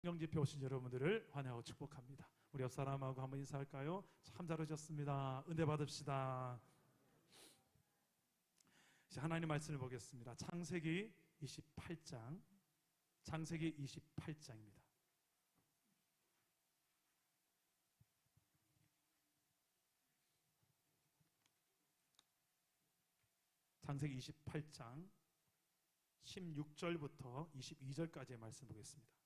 성경집회 오신 여러분들을 환영하고 축복합니다. 우리 옆 사람하고 한번 인사할까요? 참 잘 오셨습니다. 은혜 받읍시다. 이제 하나님 말씀을 보겠습니다. 창세기 28장, 창세기 28장입니다. 창세기 28장 16절부터 22절까지의 말씀 보겠습니다.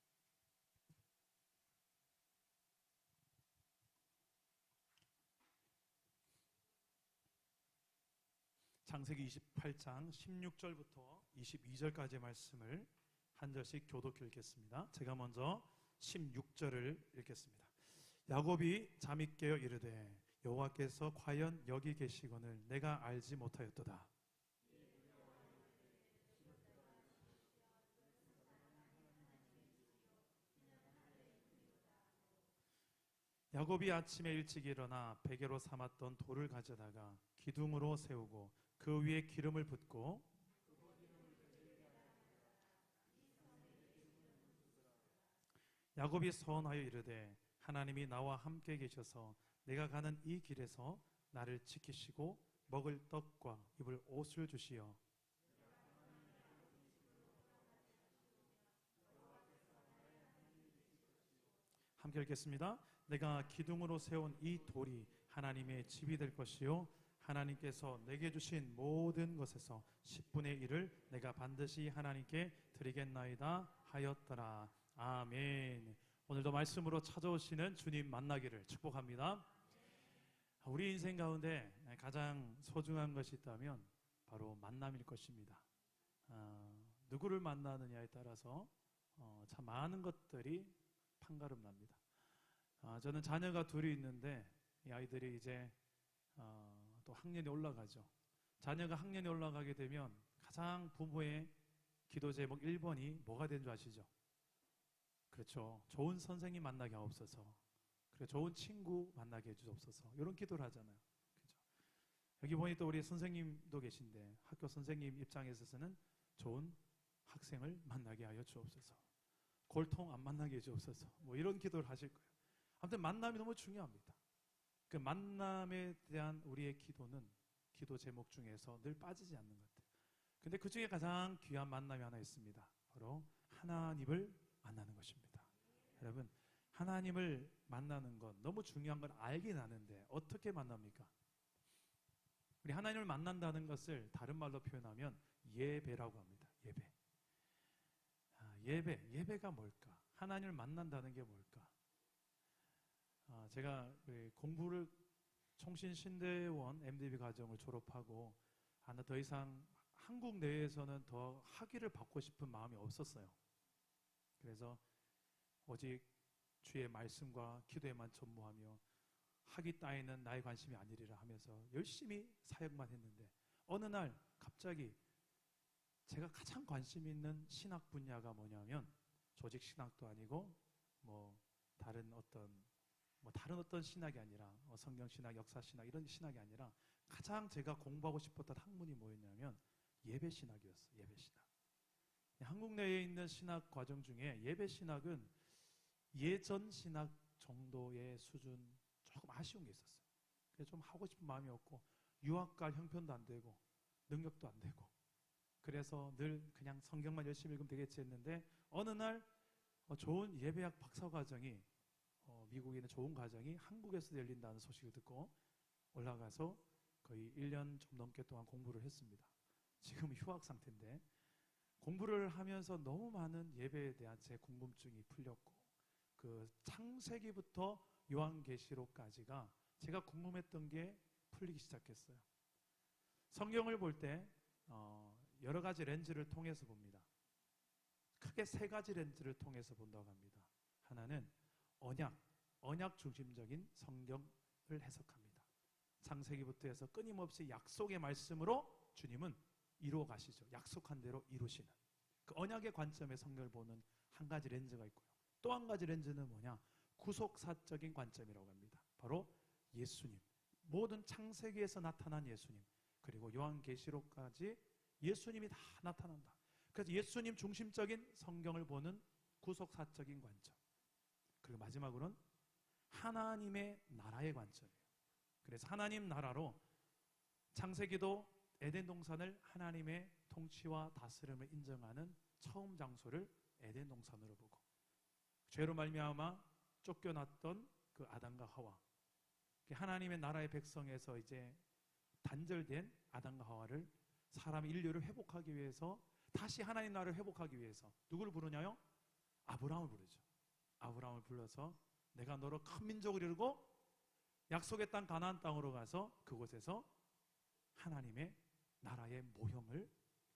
창세기 28장 16절부터 22절까지의 말씀을 한 절씩 교독해 읽겠습니다. 제가 먼저 16절을 읽겠습니다. 야곱이 잠이 깨어 이르되 여호와께서 과연 여기 계시거늘 내가 알지 못하였도다. 야곱이 아침에 일찍 일어나 베개로 삼았던 돌을 가져다가 기둥으로 세우고 그 위에 기름을 붓고 야곱이 서원하여 이르되 하나님이 나와 함께 계셔서 내가 가는 이 길에서 나를 지키시고 먹을 떡과 입을 옷을 주시어 함께 읽겠습니다. 내가 기둥으로 세운 이 돌이 하나님의 집이 될 것이요 하나님께서 내게 주신 모든 것에서 10분의 1을 내가 반드시 하나님께 드리겠나이다 하였더라. 아멘. 오늘도 말씀으로 찾아오시는 주님 만나기를 축복합니다. 우리 인생 가운데 가장 소중한 것이 있다면 바로 만남일 것입니다. 누구를 만나느냐에 따라서 참 많은 것들이 판가름 납니다. 저는 자녀가 둘이 있는데 이 아이들이 이제 또 학년이 올라가죠. 자녀가 학년이 올라가게 되면 가장 부모의 기도 제목 1번이 뭐가 된 줄 아시죠? 그렇죠. 좋은 선생님 만나게 하옵소서. 그리고 좋은 친구 만나게 해주옵소서. 이런 기도를 하잖아요. 그렇죠. 여기 보니 또 우리 선생님도 계신데 학교 선생님 입장에 있어서는 좋은 학생을 만나게 하여 주옵소서. 골통 안 만나게 해주옵소서. 뭐 이런 기도를 하실 거예요. 아무튼 만남이 너무 중요합니다. 그 만남에 대한 우리의 기도는 기도 제목 중에서 늘 빠지지 않는 것 같아요. 근데 그 중에 가장 귀한 만남이 하나 있습니다. 바로 하나님을 만나는 것입니다. 여러분, 하나님을 만나는 건 너무 중요한 걸 알긴 아는데 어떻게 만납니까? 우리 하나님을 만난다는 것을 다른 말로 표현하면 예배라고 합니다. 예배. 예배가 뭘까? 하나님을 만난다는 게 뭘까? 제가 공부를 총신신대원 MDB 과정을 졸업하고 더 이상 한국 내에서는 더 학위를 받고 싶은 마음이 없었어요. 그래서 오직 주의 말씀과 기도에만 전무하며 학위 따위는 나의 관심이 아니리라 하면서 열심히 사역만 했는데 어느 날 갑자기 제가 가장 관심 있는 신학 분야가 뭐냐면 조직 신학도 아니고 다른 어떤 신학이 아니라 성경 신학, 역사 신학 이런 신학이 아니라 가장 제가 공부하고 싶었던 학문이 뭐였냐면 예배 신학이었어요. 예배 신학. 한국 내에 있는 신학 과정 중에 예배 신학은 예전 신학 정도의 수준 조금 아쉬운 게 있었어요. 그래서 좀 하고 싶은 마음이었고 유학 갈 형편도 안 되고 능력도 안 되고 그래서 늘 그냥 성경만 열심히 읽으면 되겠지 했는데 어느 날 좋은 예배학 박사 과정이 미국에 있는 좋은 과정이 한국에서 열린다는 소식을 듣고 올라가서 거의 1년 좀 넘게 동안 공부를 했습니다. 지금 휴학 상태인데 공부를 하면서 너무 많은 예배에 대한 제 궁금증이 풀렸고 그 창세기부터 요한계시록까지가 제가 궁금했던 게 풀리기 시작했어요. 성경을 볼 때 여러 가지 렌즈를 통해서 봅니다. 크게 세 가지 렌즈를 통해서 본다고 합니다. 하나는 언약 중심적인 성경을 해석합니다. 창세기부터 해서 끊임없이 약속의 말씀으로 주님은 이루어 가시죠. 약속한 대로 이루시는 그 언약의 관점의 성경을 보는 한 가지 렌즈가 있고요. 또 한 가지 렌즈는 뭐냐? 구속사적인 관점이라고 합니다. 바로 예수님, 모든 창세기에서 나타난 예수님, 그리고 요한계시록까지 예수님이 다 나타난다. 그래서 예수님 중심적인 성경을 보는 구속사적인 관점. 그리고 마지막으로는 하나님의 나라의 관점이에요. 그래서 하나님 나라로 창세기도 에덴 동산을 하나님의 통치와 다스림을 인정하는 처음 장소를 에덴 동산으로 보고, 죄로 말미암아 쫓겨났던 그 아담과 하와, 하나님의 나라의 백성에서 이제 단절된 아담과 하와를 사람 인류를 회복하기 위해서, 다시 하나님 나라를 회복하기 위해서 누구를 부르냐요? 아브라함을 부르죠. 아브라함을 불러서 내가 너로 큰 민족을 이루고 약속의 땅 가나안 땅으로 가서 그곳에서 하나님의 나라의 모형을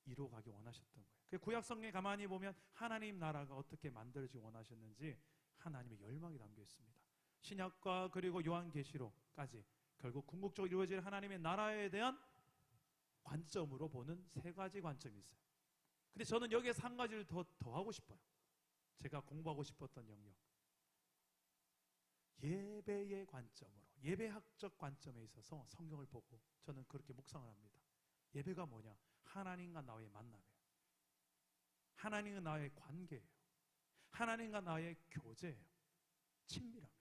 이루어가기 원하셨던 거예요. 구약 성경에 가만히 보면 하나님 나라가 어떻게 만들어지기 원하셨는지 하나님의 열망이 담겨 있습니다. 신약과 그리고 요한계시록까지 결국 궁극적으로 이루어질 하나님의 나라에 대한 관점으로 보는 세 가지 관점이 있어요. 근데 저는 여기에서 한 가지를 더 하고 싶어요. 제가 공부하고 싶었던 영역, 예배의 관점으로, 예배학적 관점에 있어서 성경을 보고 저는 그렇게 묵상을 합니다. 예배가 뭐냐? 하나님과 나의 만남이에요. 하나님과 나의 관계예요. 하나님과 나의 교제예요. 친밀함이에요.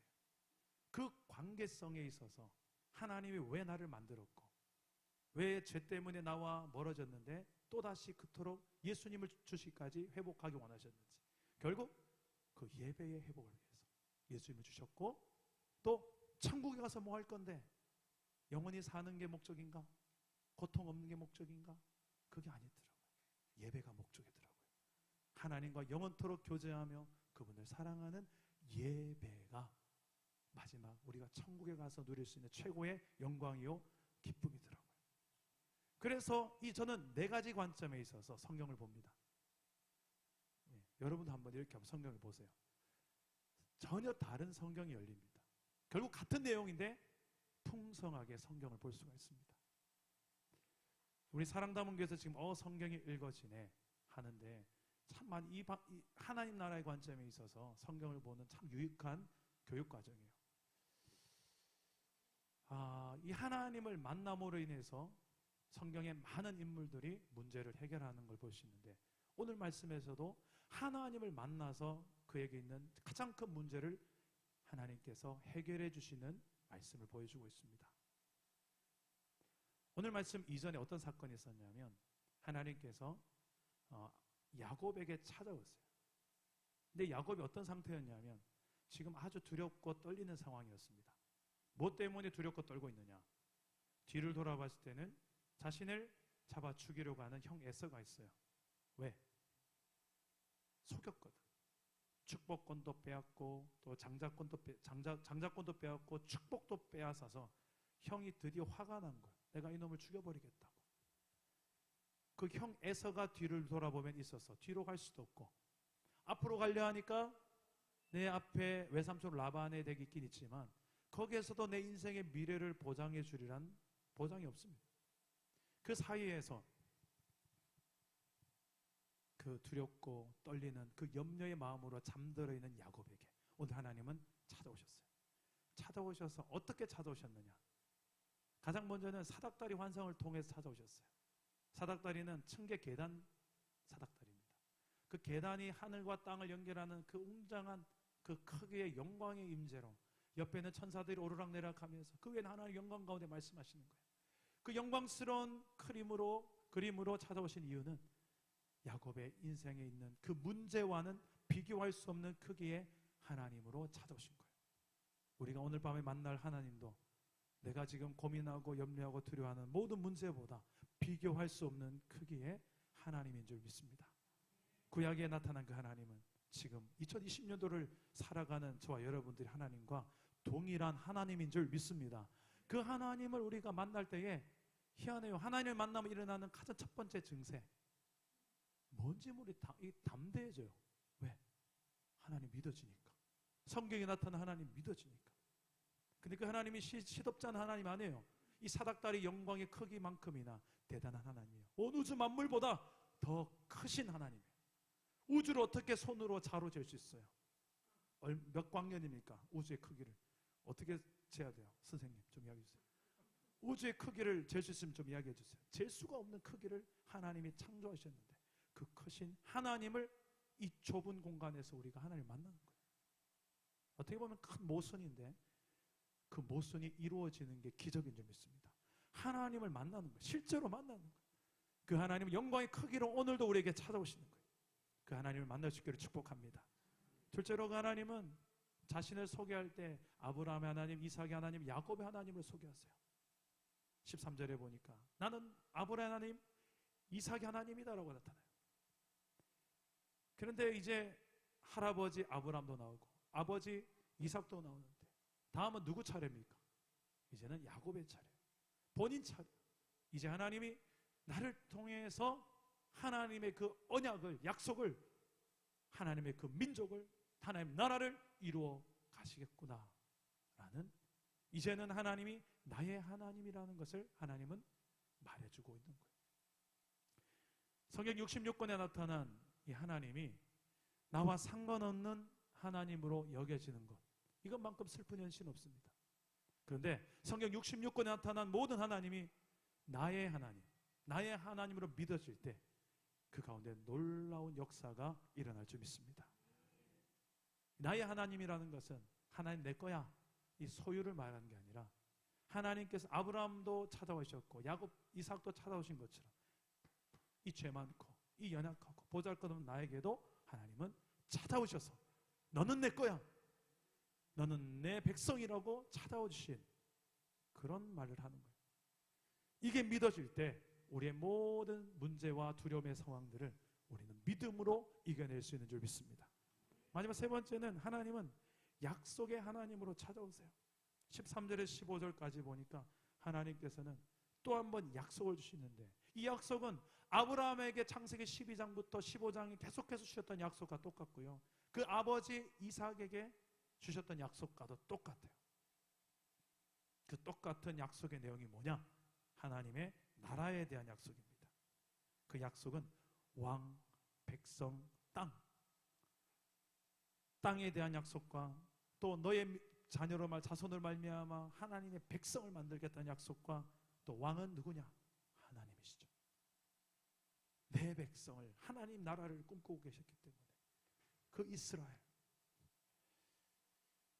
그 관계성에 있어서 하나님이 왜 나를 만들었고, 왜 죄 때문에 나와 멀어졌는데 또다시 그토록 예수님을 주시기까지 회복하기 원하셨는지, 결국 그 예배의 회복을 위해서 예수님을 주셨고, 또 천국에 가서 뭐 할 건데, 영원히 사는 게 목적인가? 고통 없는 게 목적인가? 그게 아니더라고요. 예배가 목적이더라고요. 하나님과 영원토록 교제하며 그분을 사랑하는 예배가 마지막 우리가 천국에 가서 누릴 수 있는 최고의 영광이요 기쁨이더라고요. 그래서 저는 네 가지 관점에 있어서 성경을 봅니다. 여러분도 한번 이렇게 한번 성경을 보세요. 전혀 다른 성경이 열립니다. 결국 같은 내용인데 풍성하게 성경을 볼 수가 있습니다. 우리 사랑담원교에서 지금 성경이 읽어지네 하는데, 참 이 하나님 나라의 관점에 있어서 성경을 보는 참 유익한 교육 과정이에요. 이 하나님을 만남으로 인해서 성경의 많은 인물들이 문제를 해결하는 걸 볼 수 있는데, 오늘 말씀에서도 하나님을 만나서 그에게 있는 가장 큰 문제를 하나님께서 해결해 주시는 말씀을 보여주고 있습니다. 오늘 말씀 이전에 어떤 사건이 있었냐면, 하나님께서 야곱에게 찾아오세요. 근데 야곱이 어떤 상태였냐면 지금 아주 두렵고 떨리는 상황이었습니다. 뭐 때문에 두렵고 떨고 있느냐? 뒤를 돌아봤을 때는 자신을 잡아 죽이려고 하는 형 에서가 있어요. 왜? 속였거든. 축복권도 빼앗고 또 장자권도 빼앗고 축복도 빼앗아서 형이 드디어 화가 난 거야. 내가 이놈을 죽여버리겠다고. 그 형 에서가 뒤를 돌아보면 있어서 뒤로 갈 수도 없고, 앞으로 가려 하니까 내 앞에 외삼촌 라반의 댁이 있긴 있지만 거기에서도 내 인생의 미래를 보장해 주리란 보장이 없습니다. 그 사이에서 그 두렵고 떨리는 그 염려의 마음으로 잠들어 있는 야곱에게 오늘 하나님은 찾아오셨어요. 찾아오셔서 어떻게 찾아오셨느냐? 가장 먼저는 사닥다리 환상을 통해서 찾아오셨어요. 사닥다리는 층계 계단 사닥다리입니다. 그 계단이 하늘과 땅을 연결하는 그 웅장한 그 크기의 영광의 임재로 옆에 있는 천사들이 오르락내락하면서 그 위에는 하나님의 영광 가운데 말씀하시는 거예요. 그 영광스러운 그림으로 찾아오신 이유는 야곱의 인생에 있는 그 문제와는 비교할 수 없는 크기의 하나님으로 찾아오신 거예요. 우리가 오늘 밤에 만날 하나님도 내가 지금 고민하고 염려하고 두려워하는 모든 문제보다 비교할 수 없는 크기의 하나님인 줄 믿습니다. 구약에 나타난 그 하나님은 지금 2020년도를 살아가는 저와 여러분들이 하나님과 동일한 하나님인 줄 믿습니다. 그 하나님을 우리가 만날 때에 희한해요. 하나님을 만나면 일어나는 가장 첫 번째 증세, 뭔지 우리 담대해져요. 왜? 하나님 믿어지니까. 성경에 나타난 하나님 믿어지니까. 근데 그 하나님이 시덥지 않은 하나님 아니에요. 이 사닥다리 영광의 크기만큼이나 대단한 하나님이에요. 온 우주 만물보다 더 크신 하나님이에요. 우주를 어떻게 손으로 자로 잴 수 있어요? 몇 광년입니까? 우주의 크기를 어떻게 재야 돼요? 선생님 좀 이야기해 주세요. 우주의 크기를 잴 수 있으면 좀 이야기해 주세요. 잴 수가 없는 크기를 하나님이 창조하셨는데 그 크신 하나님을 이 좁은 공간에서 우리가 하나님을 만나는 거예요. 어떻게 보면 큰 모순인데 그 모순이 이루어지는 게 기적인 줄 믿습니다. 하나님을 만나는 거예요. 실제로 만나는 거예요. 그 하나님의 영광의 크기로 오늘도 우리에게 찾아오시는 거예요. 그 하나님을 만날 수 있기를 축복합니다. 둘째로 그 하나님은 자신을 소개할 때 아브라함의 하나님, 이삭의 하나님, 야곱의 하나님을 소개하세요. 13절에 보니까 나는 아브라함의 하나님, 이삭의 하나님이다라고 나타나요. 그런데 이제 할아버지 아브라함도 나오고 아버지 이삭도 나오는데 다음은 누구 차례입니까? 이제는 야곱의 차례, 본인 차례. 이제 하나님이 나를 통해서 하나님의 그 언약을, 약속을, 하나님의 그 민족을, 하나님 나라를 이루어 가시겠구나 라는, 이제는 하나님이 나의 하나님이라는 것을 하나님은 말해주고 있는 거예요. 성경 66권에 나타난 이 하나님이 나와 상관없는 하나님으로 여겨지는 것, 이것만큼 슬픈 현실은 없습니다. 그런데 성경 66권에 나타난 모든 하나님이 나의 하나님, 나의 하나님으로 믿어질 때 그 가운데 놀라운 역사가 일어날 줄 믿습니다. 나의 하나님이라는 것은 하나님 내 거야, 이 소유를 말하는 게 아니라 하나님께서 아브라함도 찾아오셨고 야곱, 이삭도 찾아오신 것처럼 이 죄 많고 이 연약하고 보잘것없는 나에게도 하나님은 찾아오셔서 너는 내 거야, 너는 내 백성이라고 찾아오신 그런 말을 하는 거예요. 이게 믿어질 때 우리의 모든 문제와 두려움의 상황들을 우리는 믿음으로 이겨낼 수 있는 줄 믿습니다. 마지막 세 번째는 하나님은 약속의 하나님으로 찾아오세요. 13절에서 15절까지 보니까 하나님께서는 또 한 번 약속을 주시는데 이 약속은 아브라함에게 창세기 12장부터 15장에 계속해서 주셨던 약속과 똑같고요, 그 아버지 이삭에게 주셨던 약속과도 똑같아요. 그 똑같은 약속의 내용이 뭐냐? 하나님의 나라에 대한 약속입니다. 그 약속은 왕, 백성, 땅에 대한 약속과 또 너의 자녀로 자손을 말미암아 하나님의 백성을 만들겠다는 약속과 또 왕은 누구냐? 하나님이시죠. 내 백성을, 하나님 나라를 꿈꾸고 계셨기 때문에 그 이스라엘,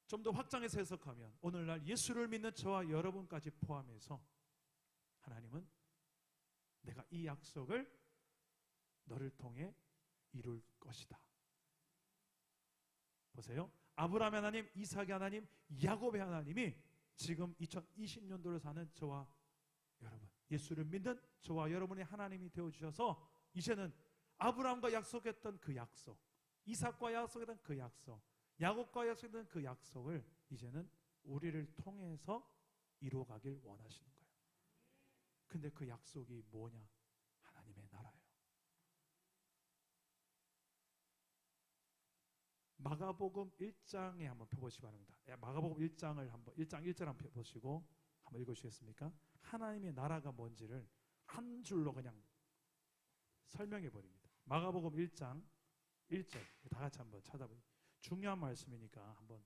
좀 더 확장해서 해석하면 오늘날 예수를 믿는 저와 여러분까지 포함해서 하나님은 내가 이 약속을 너를 통해 이룰 것이다. 보세요. 아브라함의 하나님, 이삭의 하나님, 야곱의 하나님이 지금 2020년도를 사는 저와 여러분, 예수를 믿는 저와 여러분의 하나님이 되어주셔서 이제는 아브라함과 약속했던 그 약속, 이삭과 약속했던 그 약속, 야곱과 약속했던 그 약속을 이제는 우리를 통해서 이루어가길 원하시는 거예요. 근데 그 약속이 뭐냐? 하나님의 나라예요. 마가복음 1장에 한번 펴보시기 바랍니다. 마가복음 1장을 한번 1장 1절 한번 펴보시고 한번 읽어주시겠습니까? 하나님의 나라가 뭔지를 한 줄로 그냥 설명해 버립니다. 마가복음 1장 1절 다 같이 한번 찾아보세요. 중요한 말씀이니까 한번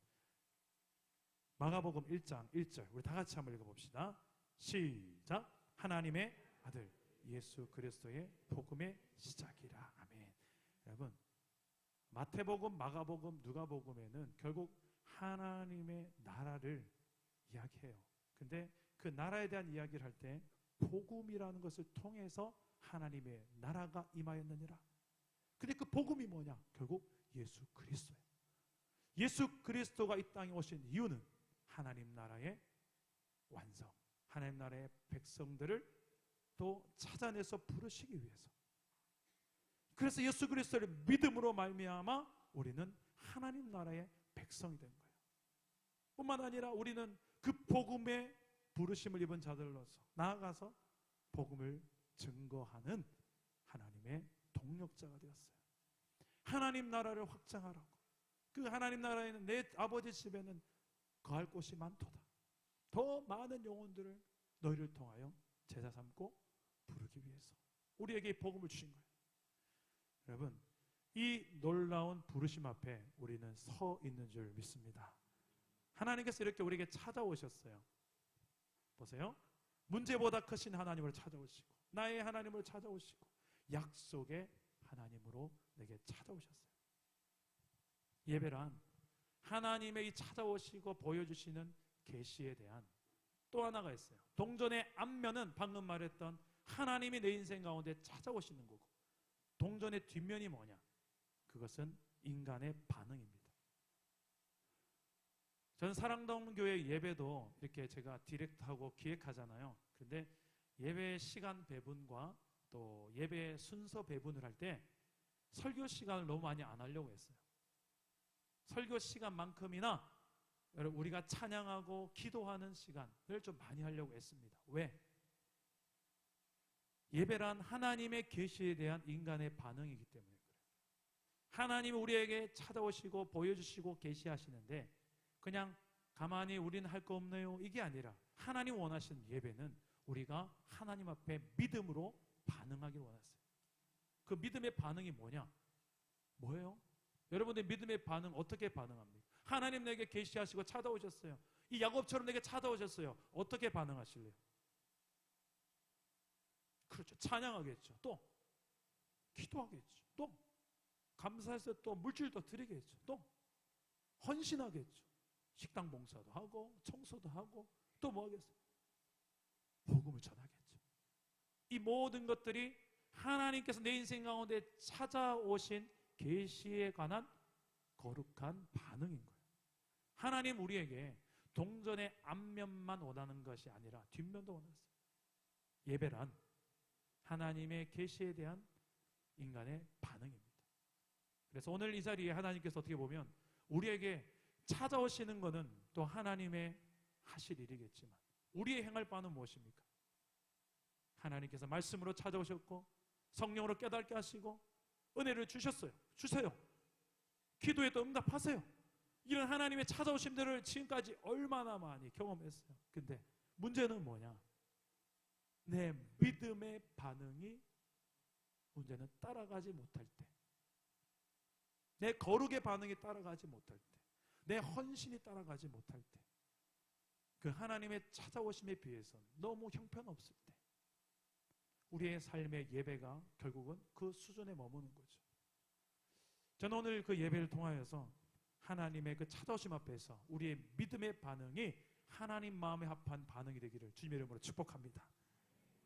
마가복음 1장 1절 우리 다 같이 한번 읽어봅시다. 시작. 하나님의 아들 예수 그리스도의 복음의 시작이라. 아멘. 여러분, 마태복음, 마가복음, 누가복음에는 결국 하나님의 나라를 이야기해요. 근데 그 나라에 대한 이야기를 할 때 복음이라는 것을 통해서 하나님의 나라가 임하였느니라. 근데 그 복음이 뭐냐? 결국 예수 그리스도예요. 예수 그리스도가 이 땅에 오신 이유는 하나님 나라의 완성, 하나님 나라의 백성들을 또 찾아내서 부르시기 위해서. 그래서 예수 그리스도를 믿음으로 말미암아 우리는 하나님 나라의 백성이 된 거예요. 뿐만 아니라 우리는 그 복음의 부르심을 입은 자들로서 나아가서 복음을 증거하는 하나님의 동력자가 되었어요. 하나님 나라를 확장하라고. 그 하나님 나라에는 내 아버지 집에는 거할 곳이 많도다. 더 많은 영혼들을 너희를 통하여 제자 삼고 부르기 위해서 우리에게 복음을 주신 거예요. 여러분, 이 놀라운 부르심 앞에 우리는 서 있는 줄 믿습니다. 하나님께서 이렇게 우리에게 찾아오셨어요. 보세요. 문제보다 크신 하나님을 찾아오시고 나의 하나님을 찾아오시고 약속의 하나님으로 내게 찾아오셨어요. 예배란 하나님의 이 찾아오시고 보여주시는 계시에 대한 또 하나가 있어요. 동전의 앞면은 방금 말했던 하나님이 내 인생 가운데 찾아오시는 거고, 동전의 뒷면이 뭐냐? 그것은 인간의 반응입니다. 저는 사랑동 교회 예배도 이렇게 제가 디렉트하고 기획하잖아요. 그런데 예배 시간 배분과 또 예배 순서 배분을 할 때 설교 시간을 너무 많이 안 하려고 했어요. 설교 시간만큼이나 우리가 찬양하고 기도하는 시간을 좀 많이 하려고 했습니다. 왜? 예배란 하나님의 계시에 대한 인간의 반응이기 때문에 그래요. 하나님이 우리에게 찾아오시고 보여주시고 계시하시는데 그냥 가만히 우리는 할 거 없네요 이게 아니라, 하나님 원하시는 예배는 우리가 하나님 앞에 믿음으로 반응하기를 원하세요. 그 믿음의 반응이 뭐예요? 여러분들 믿음의 반응 어떻게 반응합니까? 하나님 내게 계시하시고 찾아오셨어요. 이 야곱처럼 내게 찾아오셨어요. 어떻게 반응하실래요? 그렇죠. 찬양하겠죠. 또 기도하겠죠. 또 감사해서 또 물질도 드리겠죠. 또 헌신하겠죠. 식당 봉사도 하고 청소도 하고 또 뭐 하겠어요? 복음을 전하겠죠. 이 모든 것들이 하나님께서 내 인생 가운데 찾아오신 계시에 관한 거룩한 반응인 거예요. 하나님 우리에게 동전의 앞면만 원하는 것이 아니라 뒷면도 원하세요. 예배란 하나님의 계시에 대한 인간의 반응입니다. 그래서 오늘 이 자리에 하나님께서 어떻게 보면 우리에게 찾아오시는 것은 또 하나님의 하실 일이겠지만 우리의 행할 바는 무엇입니까? 하나님께서 말씀으로 찾아오셨고 성령으로 깨닫게 하시고 은혜를 주셨어요. 주세요. 기도에도 응답하세요. 이런 하나님의 찾아오심들을 지금까지 얼마나 많이 경험했어요. 근데 문제는 뭐냐? 내 믿음의 반응이 문제는 따라가지 못할 때, 내 거룩의 반응이 따라가지 못할 때, 내 헌신이 따라가지 못할 때, 그 하나님의 찾아오심에 비해서 너무 형편없을 때 우리의 삶의 예배가 결국은 그 수준에 머무는 거죠. 저는 오늘 그 예배를 통하여서 하나님의 그 찾아오심 앞에서 우리의 믿음의 반응이 하나님 마음에 합한 반응이 되기를 주님의 이름으로 축복합니다.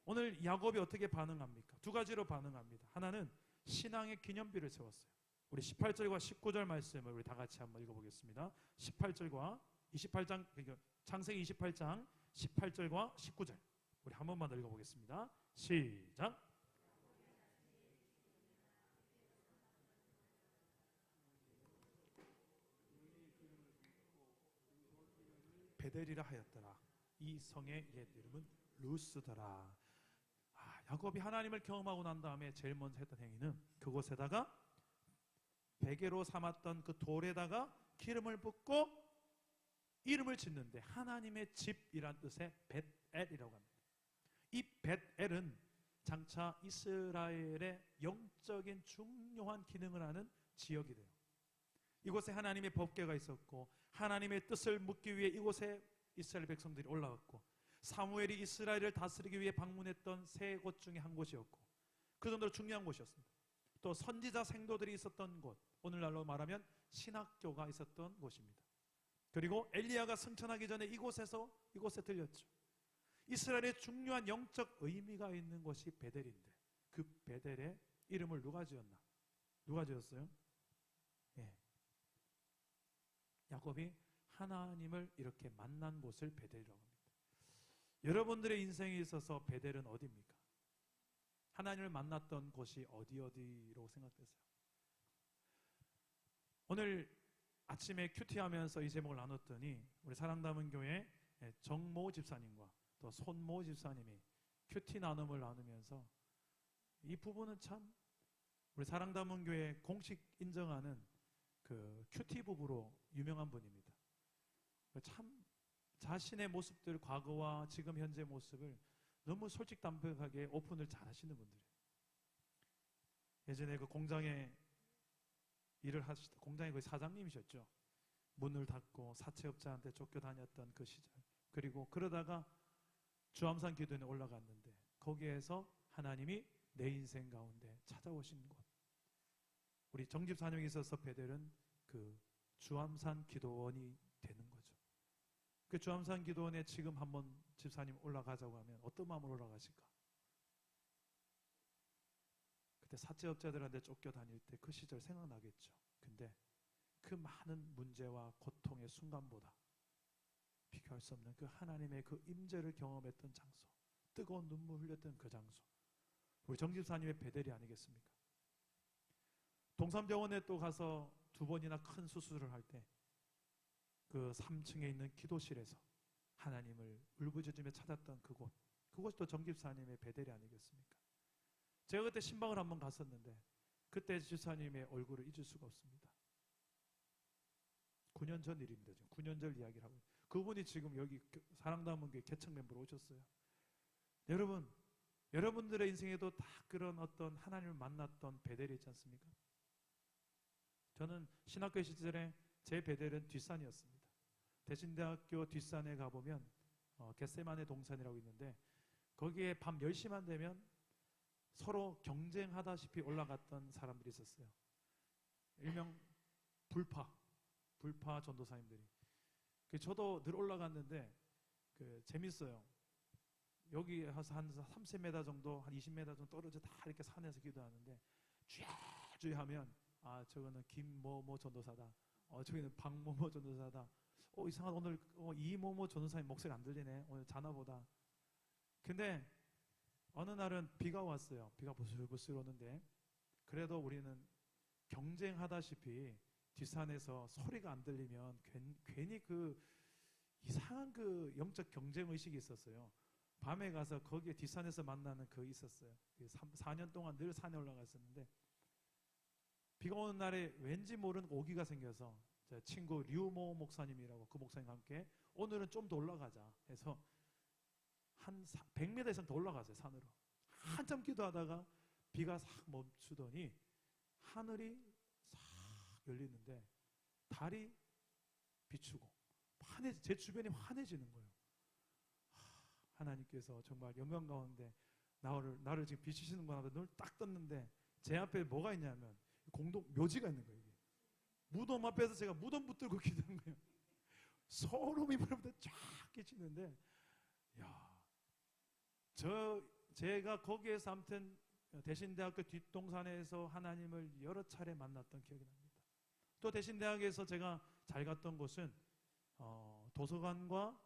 오늘 야곱이 어떻게 반응합니까? 두 가지로 반응합니다. 하나는 신앙의 기념비를 세웠어요. 우리 18절과 19절 말씀을 우리 다 같이 한번 읽어보겠습니다. 18절과 28장, 창세기 28장 18절과 19절 우리 한 번만 더 읽어보겠습니다. 시작. 베델이라 하였더라. 이 성의 옛 이름은 루스더라. 야곱이 하나님을 경험하고 난 다음에 제일 먼저 했던 행위는 그곳에다가 베개로 삼았던 그 돌에다가 기름을 붓고 이름을 짓는데 하나님의 집이란 뜻의 벳엘이라고 합니다. 이 벳엘은 장차 이스라엘의 영적인 중요한 기능을 하는 지역이 돼요. 이곳에 하나님의 법궤가 있었고 하나님의 뜻을 묻기 위해 이곳에 이스라엘 백성들이 올라왔고 사무엘이 이스라엘을 다스리기 위해 방문했던 세 곳 중에 한 곳이었고 그 정도로 중요한 곳이었습니다. 또 선지자 생도들이 있었던 곳, 오늘날로 말하면 신학교가 있었던 곳입니다. 그리고 엘리야가 승천하기 전에 이곳에 들렸죠. 이스라엘의 중요한 영적 의미가 있는 곳이 베델인데 그 베델의 이름을 누가 지었나? 누가 지었어요? 예. 야곱이 하나님을 이렇게 만난 곳을 베델이라고 합니다. 여러분들의 인생에 있어서 베델은 어디입니까? 하나님을 만났던 곳이 어디라고 생각되세요? 오늘 아침에 큐티하면서 이 제목을 나눴더니 우리 사랑담은 교회 정모 집사님과 또 손모 집사님이 큐티 나눔을 나누면서 이 부부는 참 우리 사랑담은 교회 공식 인정하는 그 큐티 부부로 유명한 분입니다. 참 자신의 모습들, 과거와 지금 현재 모습을 너무 솔직담백하게 오픈을 잘 하시는 분들이에요. 예전에 그 공장에 일을 하시던 공장의 그 사장님이셨죠. 문을 닫고 사채업자한테 쫓겨다녔던 그 시절, 그리고 그러다가 주암산 기도원에 올라갔는데 거기에서 하나님이 내 인생 가운데 찾아오신 곳, 우리 정집사님에 있어서 베델은 그 주암산 기도원이 되는 거죠. 그 주암산 기도원에 지금 한번 집사님 올라가자고 하면 어떤 마음으로 올라가실까? 그때 사채업자들한테 쫓겨다닐 때 그 시절 생각나겠죠. 근데 그 많은 문제와 고통의 순간보다 비교할 수 없는 그 하나님의 그 임재를 경험했던 장소, 뜨거운 눈물 흘렸던 그 장소, 우리 정집사님의 베델이 아니겠습니까? 동산병원에 또 가서 2번이나 큰 수술을 할 때 그 3층에 있는 기도실에서 하나님을 울부짖으며 찾았던 그곳이 또 정집사님의 베델이 아니겠습니까? 제가 그때 신방을 한번 갔었는데 그때 집사님의 얼굴을 잊을 수가 없습니다. 9년 전 일입니다. 지금 9년 전 이야기를 하고 그분이 지금 여기 사랑담은 교회 개척 멤버로 오셨어요. 여러분, 여러분들의 인생에도 다 그런 어떤 하나님을 만났던 베델이 있지 않습니까? 저는 신학교 시절에 제 베델은 뒷산이었습니다. 대신대학교 뒷산에 가보면 겟세마네 동산이라고 있는데 거기에 밤 10시만 되면 서로 경쟁하다시피 올라갔던 사람들이 있었어요. 일명 불파 전도사님들이. 저도 늘 올라갔는데 재밌어요. 여기 가서 한 30m 정도, 한 20m 정도 떨어져 다 이렇게 산에서 기도하는데 쥐 하면 저거는 김뭐뭐 전도사다. 저기는 박뭐뭐 전도사다. 이상한 오늘 이뭐뭐 전도사님 목소리 안 들리네. 오늘 자나보다. 근데 어느 날은 비가 왔어요. 비가 부슬부슬 오는데 그래도 우리는 경쟁하다시피 뒷산에서 소리가 안 들리면 괜히 그 이상한 그 영적 경쟁 의식이 있었어요. 밤에 가서 거기에 뒷산에서 만나는 있었어요. 4년 동안 늘 산에 올라갔었는데 비가 오는 날에 왠지 모르는 오기가 생겨서 제 친구 류모 목사님이라고 그 목사님과 함께 오늘은 좀 더 올라가자 해서 한 100m 이상 더 올라갔어요. 산으로. 한참 기도하다가 비가 싹 멈추더니 하늘이 싹 열리는데 달이 비추고 제 주변이 환해지는 거예요. 하나님께서 정말 영광 가운데 나를 지금 비추시는구나 하고 눈을 딱 떴는데 제 앞에 뭐가 있냐면 묘지가 있는 거예요. 무덤 앞에서 제가 무덤 붙들고 기도한 거예요. 소름이 머리부터 쫙 끼치는데 제가 거기에서 아무튼 대신대학교 뒷동산에서 하나님을 여러 차례 만났던 기억이 납니다. 또 대신대학에서 제가 잘 갔던 곳은 도서관과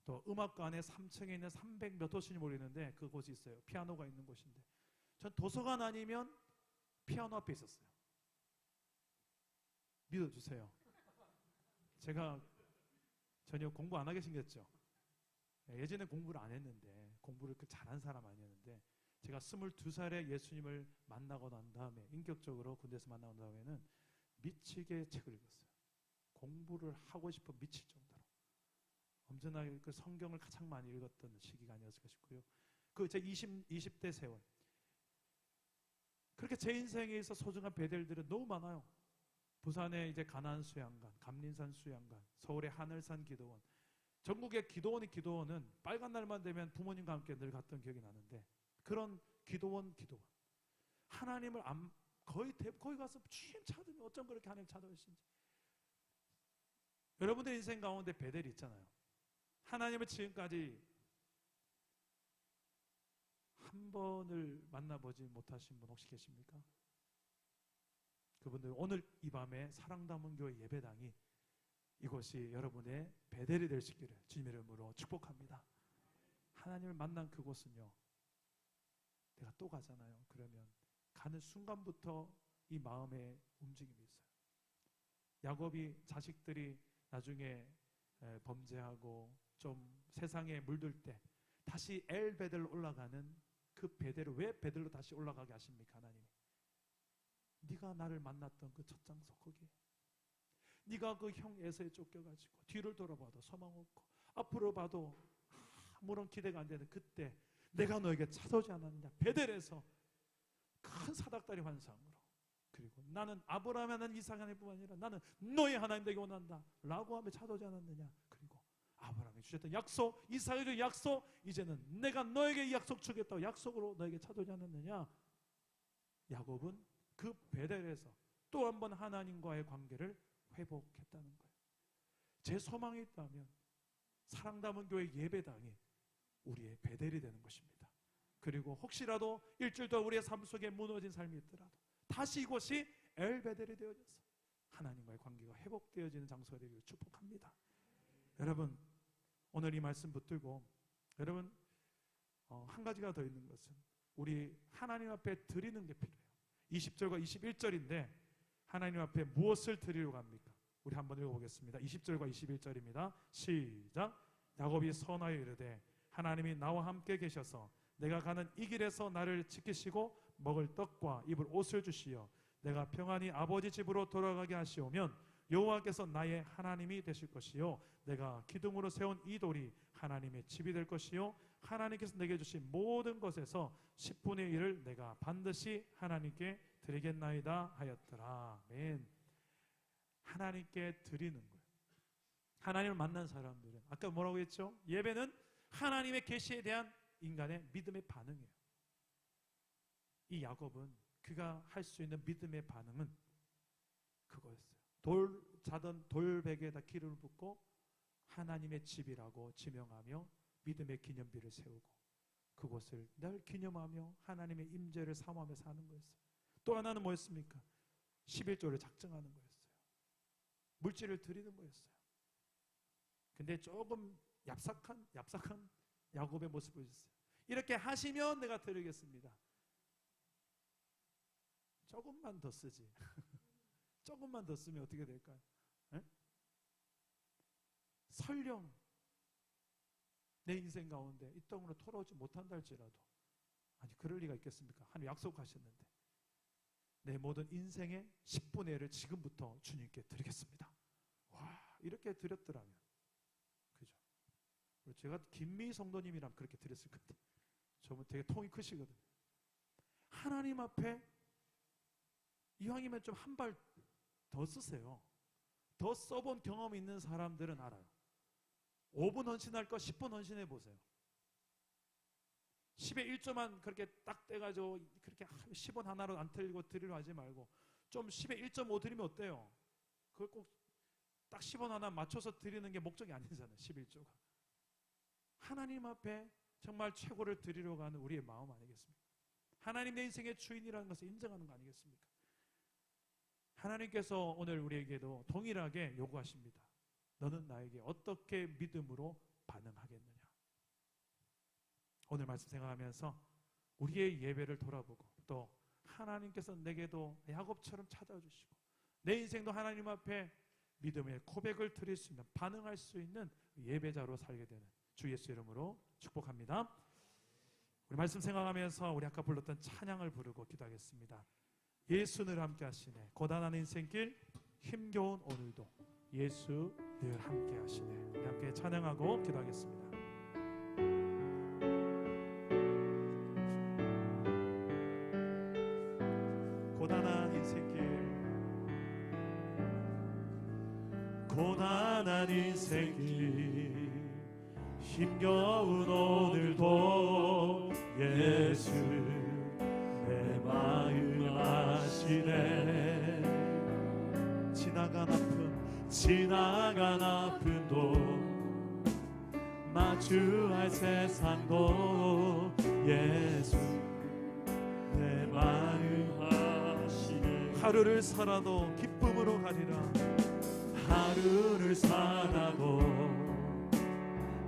또 음악관의 3층에 있는 300몇 호실이 모르겠는데 그곳이 있어요. 피아노가 있는 곳인데 전 도서관 아니면 피아노 앞에 있었어요. 믿어주세요. 제가 전혀 공부 안 하게 생겼죠. 예전에 공부를 안 했는데 공부를 잘한 사람 아니었는데 제가 22살에 예수님을 만나고 난 다음에 인격적으로 군대에서 만나고 난 다음에는 미치게 책을 읽었어요. 공부를 하고 싶어 미칠 정도로 엄청나게 그 성경을 가장 많이 읽었던 시기가 아니었을까 싶고요. 제 20대 세월 그렇게 제 인생에 있어 소중한 베델들은 너무 많아요. 부산의 이제 가나안 수양관, 감린산 수양관, 서울의 하늘산 기도원, 전국의 기도원은 빨간 날만 되면 부모님과 함께 늘 갔던 기억이 나는데 그런 기도원 하나님을 거의 가서 주님 찾으면 어쩜 그렇게 하나님 찾아오시는지. 여러분들 인생 가운데 베델이 있잖아요. 하나님을 지금까지 한 번을 만나보지 못하신 분 혹시 계십니까? 그분들 오늘 이 밤에 사랑담은 교회 예배당이 이곳이 여러분의 베델이 될 수 있기를 주님의 이름으로 축복합니다. 하나님을 만난 그곳은요, 내가 또 가잖아요. 그러면 가는 순간부터 이 마음에 움직임이 있어요. 야곱이 자식들이 나중에 범죄하고 좀 세상에 물들 때 다시 엘 베델로 올라가는 그 베델을 왜 베델로 다시 올라가게 하십니까? 하나님이 네가 나를 만났던 그 첫 장소 거기에 네가 그 형 에서에 쫓겨가지고 뒤를 돌아봐도 소망 없고 앞으로 봐도 아무런 기대가 안 되는 그때 내가 너에게 찾아오지 않았느냐? 베델에서 큰 사닥다리 환상으로 그리고 나는 아브라함의 하나님 이삭의 하나님뿐만 아니라 나는 너의 하나님 되게 원한다 라고 하며 찾아오지 않았느냐? 그리고 아브라함이 주셨던 약속, 이삭이 주신 약속, 이제는 내가 너에게 이 약속 주겠다고 약속으로 너에게 찾아오지 않았느냐? 야곱은 그 베델에서 또 한 번 하나님과의 관계를 회복했다는 거예요. 제 소망이 있다면 사랑담은 교회 예배당이 우리의 베델이 되는 것입니다. 그리고 혹시라도 일주일 동안 우리의 삶 속에 무너진 삶이 있더라도 다시 이곳이 엘베델이 되어져서 하나님과의 관계가 회복되어지는 장소가 되기를 축복합니다. 여러분, 오늘 이 말씀 붙들고 여러분 한 가지가 더 있는 것은 우리 하나님 앞에 드리는 게 필요해요. 20절과 21절인데 하나님 앞에 무엇을 드리려고 합니까? 우리 한번 읽어보겠습니다. 20절과 21절입니다. 시작. 야곱이 선하여 이르되 하나님이 나와 함께 계셔서 내가 가는 이 길에서 나를 지키시고 먹을 떡과 입을 옷을 주시어 내가 평안히 아버지 집으로 돌아가게 하시오면 여호와께서 나의 하나님이 되실 것이요 내가 기둥으로 세운 이 돌이 하나님의 집이 될 것이요 하나님께서 내게 주신 모든 것에서 10분의 1을 내가 반드시 하나님께 드리겠나이다 하였더라. 아멘. 하나님께 드리는 거예요. 하나님을 만난 사람들은 아까 뭐라고 했죠? 예배는 하나님의 계시에 대한 인간의 믿음의 반응이에요. 이 야곱은 그가 할 수 있는 믿음의 반응은 그거였어요. 자던 돌베개에다 기름을 붓고 하나님의 집이라고 지명하며 믿음의 기념비를 세우고 그곳을 늘 기념하며 하나님의 임재를 사모하며 사는 거였어요. 또 하나는 뭐였습니까? 11조를 작정하는 거였어요. 물질을 드리는 거였어요. 근데 조금 얍삭한 야곱의 모습을 보였어요. 이렇게 하시면 내가 드리겠습니다. 조금만 더 쓰지. 조금만 더 쓰면 어떻게 될까요? 에? 설령 내 인생 가운데 이 땅으로 돌아오지 못한다 할지라도 아니 그럴 리가 있겠습니까? 하나님 약속하셨는데 내 모든 인생의 10분의 1을 지금부터 주님께 드리겠습니다. 와, 이렇게 드렸더라면 그죠? 제가 김미 성도님이랑 그렇게 드렸을 것 같아요. 저분 되게 통이 크시거든요. 하나님 앞에 이왕이면 좀 한 발 더 쓰세요. 더 써본 경험이 있는 사람들은 알아요. 5분 헌신할 거 10분 헌신해 보세요. 10에 1조만 그렇게 딱 떼가지고 그렇게 10원 하나로 안 틀리고 드리려 하지 말고 좀 10에 1.5 드리면 어때요? 그걸 꼭 딱 10원 하나 맞춰서 드리는 게 목적이 아니잖아요. 11조가. 하나님 앞에 정말 최고를 드리려고 하는 우리의 마음 아니겠습니까? 하나님 내 인생의 주인이라는 것을 인정하는 거 아니겠습니까? 하나님께서 오늘 우리에게도 동일하게 요구하십니다. 너는 나에게 어떻게 믿음으로 반응하겠느냐? 오늘 말씀 생각하면서 우리의 예배를 돌아보고 또 하나님께서 내게도 야곱처럼 찾아주시고 내 인생도 하나님 앞에 믿음의 고백을 드릴 수 있는 반응할 수 있는 예배자로 살게 되는 주 예수 이름으로 축복합니다. 우리 말씀 생각하면서 우리 아까 불렀던 찬양을 부르고 기도하겠습니다. 예수 늘 함께 하시네. 고단한 인생길 힘겨운 오늘도 예수 늘 함께 하시네. 우리 함께 찬양하고 기도하겠습니다. 고단한 인생길 고단한 인생길 힘겨운 오늘도 예수 내 마음 아시네. 지나간 아픔도 마주할 세상도 예수 내 마음 아시네. 하루를 살아도 기쁨으로 가리라. 하루를 살아도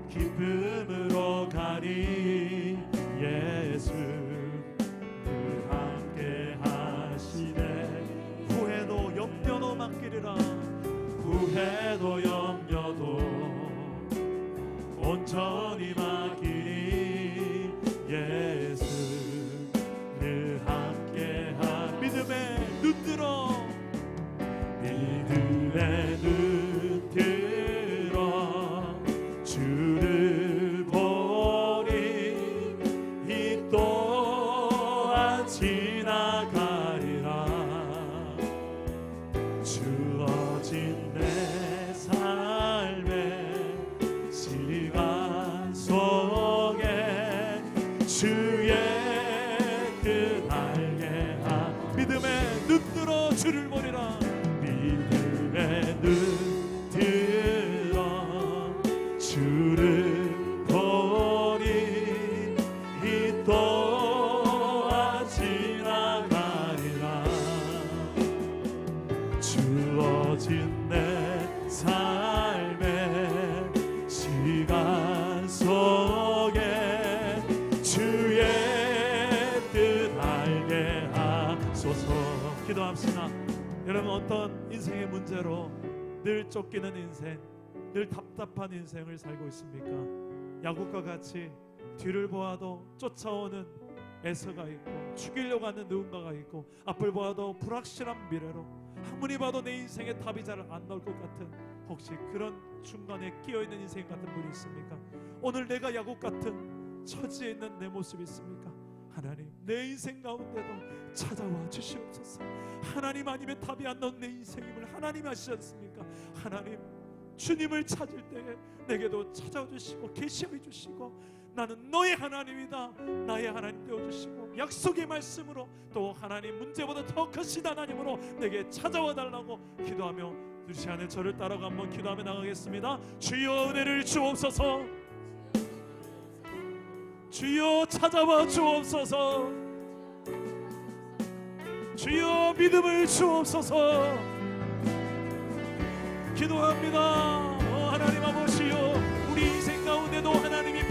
기쁨으로 가리. 예수 늘 함께 하시네. 후회도 염려도 맡기리라. 후회도 염려도 온전히 맡기리. 예수 늘 함께 믿음의 눈 들어. 믿음의 눈 들어 내가 어떤 인생의 문제로 늘 쫓기는 인생, 늘 답답한 인생을 살고 있습니까? 야곱과 같이 뒤를 보아도 쫓아오는 에서가 있고 죽이려고 하는 누군가가 있고 앞을 보아도 불확실한 미래로 아무리 봐도 내 인생에 답이 잘 안 나올 것 같은 혹시 그런 중간에 끼어있는 인생 같은 분이 있습니까? 오늘 내가 야곱 같은 처지에 있는 내 모습이 있습니까? 하나님, 내 인생 가운데도 찾아와 주시옵소서. 하나님 아니면 답이 안 나온 내 인생임을 하나님 아시지 않습니까? 하나님, 주님을 찾을 때에 내게도 찾아와 주시고 계시해 주시고 나는 너의 하나님이다, 나의 하나님 되어주시고 약속의 말씀으로 또 하나님 문제보다 더 크신 하나님으로 내게 찾아와 달라고 기도하며 이 시간에 저를 따라가 한번 기도하며 나가겠습니다. 주여 은혜를 주옵소서. 주여 찾아와 주옵소서. 주여 믿음을 주옵소서. 기도합니다. 하나님 아버지여, 우리 인생 가운데도 하나님이